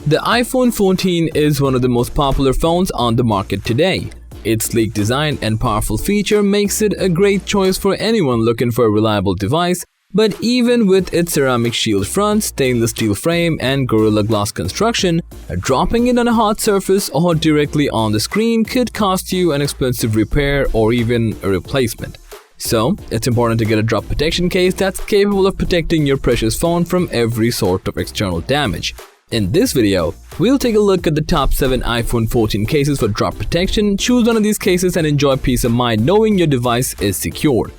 The iPhone 14 is one of the most popular phones on the market today. Its sleek design and powerful feature makes it a great choice for anyone looking for a reliable device, but even with its ceramic shield front, stainless steel frame, and Gorilla Glass construction, dropping it on a hot surface or directly on the screen could cost you an expensive repair or even a replacement. So, it's important to get a drop protection case that's capable of protecting your precious phone from every sort of external damage. In this video, we'll take a look at the top 7 iPhone 14 cases for drop protection. Choose one of these cases and enjoy peace of mind knowing your device is secured.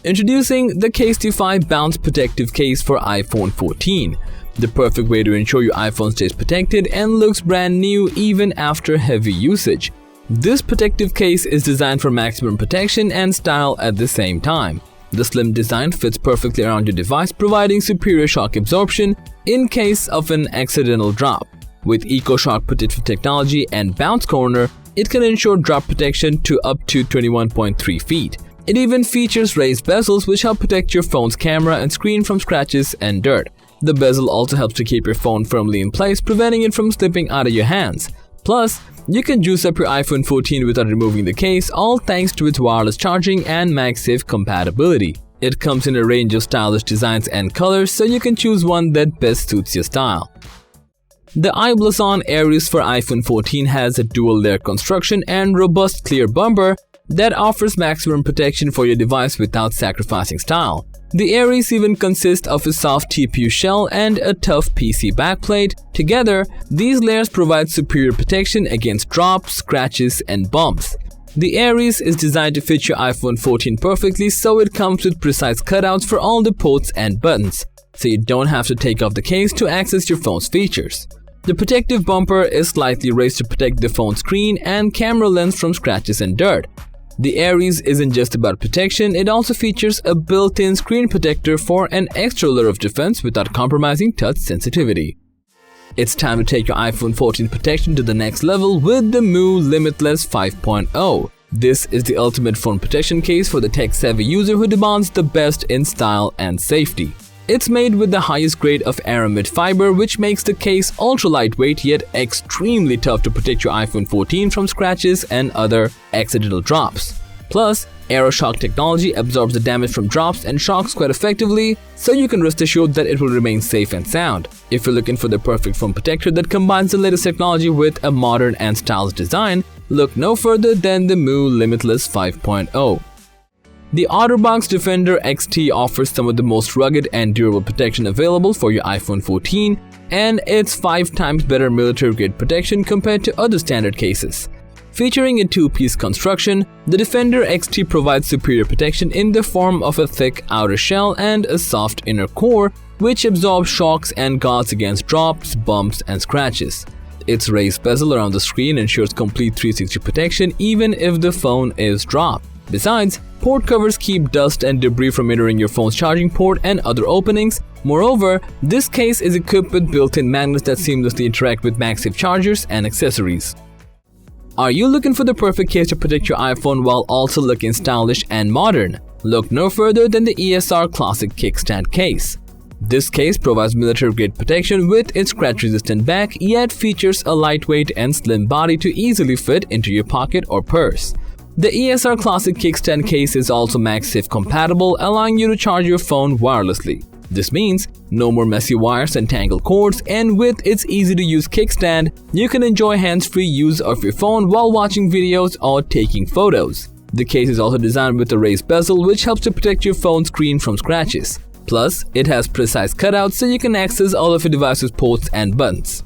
Introducing the CASETiFY Bounce Protective Case for iPhone 14. The perfect way to ensure your iPhone stays protected and looks brand new even after heavy usage. This protective case is designed for maximum protection and style at the same time. The slim design fits perfectly around your device, providing superior shock absorption in case of an accidental drop. With EcoShock protective technology and bounce corner, it can ensure drop protection to up to 21.3 feet. It even features raised bezels which help protect your phone's camera and screen from scratches and dirt. The bezel also helps to keep your phone firmly in place, preventing it from slipping out of your hands. Plus, you can juice up your iPhone 14 without removing the case, all thanks to its wireless charging and MagSafe compatibility. It comes in a range of stylish designs and colors, so you can choose one that best suits your style. The i-Blason Aries for iPhone 14 has a dual-layer construction and robust clear bumper that offers maximum protection for your device without sacrificing style. The Aries even consists of a soft TPU shell and a tough PC backplate. Together, these layers provide superior protection against drops, scratches, and bumps. The Aries is designed to fit your iPhone 14 perfectly, so it comes with precise cutouts for all the ports and buttons, so you don't have to take off the case to access your phone's features. The protective bumper is slightly raised to protect the phone screen and camera lens from scratches and dirt. The Aries isn't just about protection, it also features a built-in screen protector for an extra layer of defense without compromising touch sensitivity. It's time to take your iPhone 14 protection to the next level with the Mous Limitless 5.0. This is the ultimate phone protection case for the tech-savvy user who demands the best in style and safety. It's made with the highest grade of aramid fiber, which makes the case ultra-lightweight yet extremely tough to protect your iPhone 14 from scratches and other accidental drops. Plus, AeroShock technology absorbs the damage from drops and shocks quite effectively, so you can rest assured that it will remain safe and sound. If you're looking for the perfect phone protector that combines the latest technology with a modern and stylish design, look no further than the Mous Limitless 5.0. The OtterBox DEFENDER XT offers some of the most rugged and durable protection available for your iPhone 14, and it's 5 times better military-grade protection compared to other standard cases. Featuring a 2-piece construction, the Defender XT provides superior protection in the form of a thick outer shell and a soft inner core, which absorbs shocks and guards against drops, bumps, and scratches. Its raised bezel around the screen ensures complete 360 protection even if the phone is dropped. Besides, port covers keep dust and debris from entering your phone's charging port and other openings. Moreover, this case is equipped with built-in magnets that seamlessly interact with MagSafe chargers and accessories. Are you looking for the perfect case to protect your iPhone while also looking stylish and modern? Look no further than the ESR Classic Kickstand case. This case provides military-grade protection with its scratch-resistant back, yet features a lightweight and slim body to easily fit into your pocket or purse. The ESR Classic Kickstand case is also MagSafe compatible, allowing you to charge your phone wirelessly. This means no more messy wires and tangled cords, and with its easy-to-use kickstand, you can enjoy hands-free use of your phone while watching videos or taking photos. The case is also designed with a raised bezel, which helps to protect your phone screen from scratches. Plus, it has precise cutouts so you can access all of your device's ports and buttons.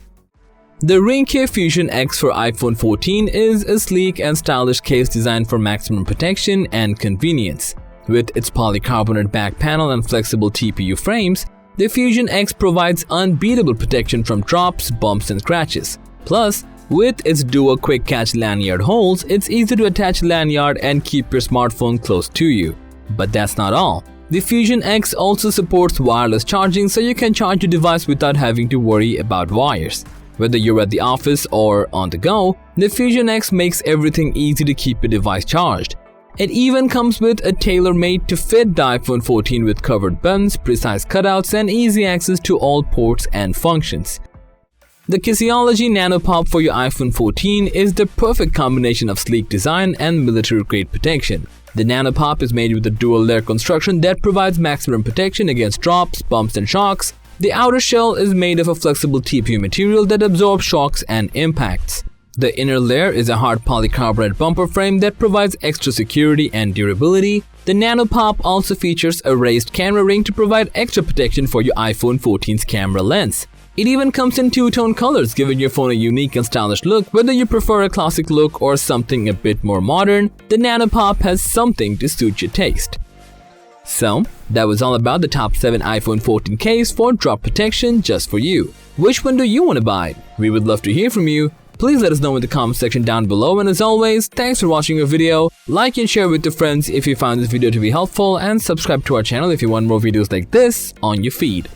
The Ringke Fusion-X for iPhone 14 is a sleek and stylish case designed for maximum protection and convenience. With its polycarbonate back panel and flexible TPU frames, the Fusion-X provides unbeatable protection from drops, bumps, and scratches. Plus, with its dual quick catch lanyard holes, it's easy to attach a lanyard and keep your smartphone close to you. But that's not all. The Fusion-X also supports wireless charging, so you can charge your device without having to worry about wires. Whether you're at the office or on the go, the Fusion-X makes everything easy to keep your device charged. It even comes with a tailor-made to fit the iPhone 14 with covered buttons, precise cutouts, and easy access to all ports and functions. The Caseology Nano Pop for your iPhone 14 is the perfect combination of sleek design and military-grade protection. The Nano Pop is made with a dual-layer construction that provides maximum protection against drops, bumps, and shocks. The outer shell is made of a flexible TPU material that absorbs shocks and impacts. The inner layer is a hard polycarbonate bumper frame that provides extra security and durability. The Nano Pop also features a raised camera ring to provide extra protection for your iPhone 14's camera lens. It even comes in two-tone colors, giving your phone a unique and stylish look. Whether you prefer a classic look or something a bit more modern, the Nano Pop has something to suit your taste. So, that was all about the top 7 iPhone 14 case for drop protection just for you. Which one do you want to buy? We would love to hear from you. Please let us know in the comment section down below, and as always, thanks for watching our video. Like and share with your friends if you found this video to be helpful, and subscribe to our channel if you want more videos like this on your feed.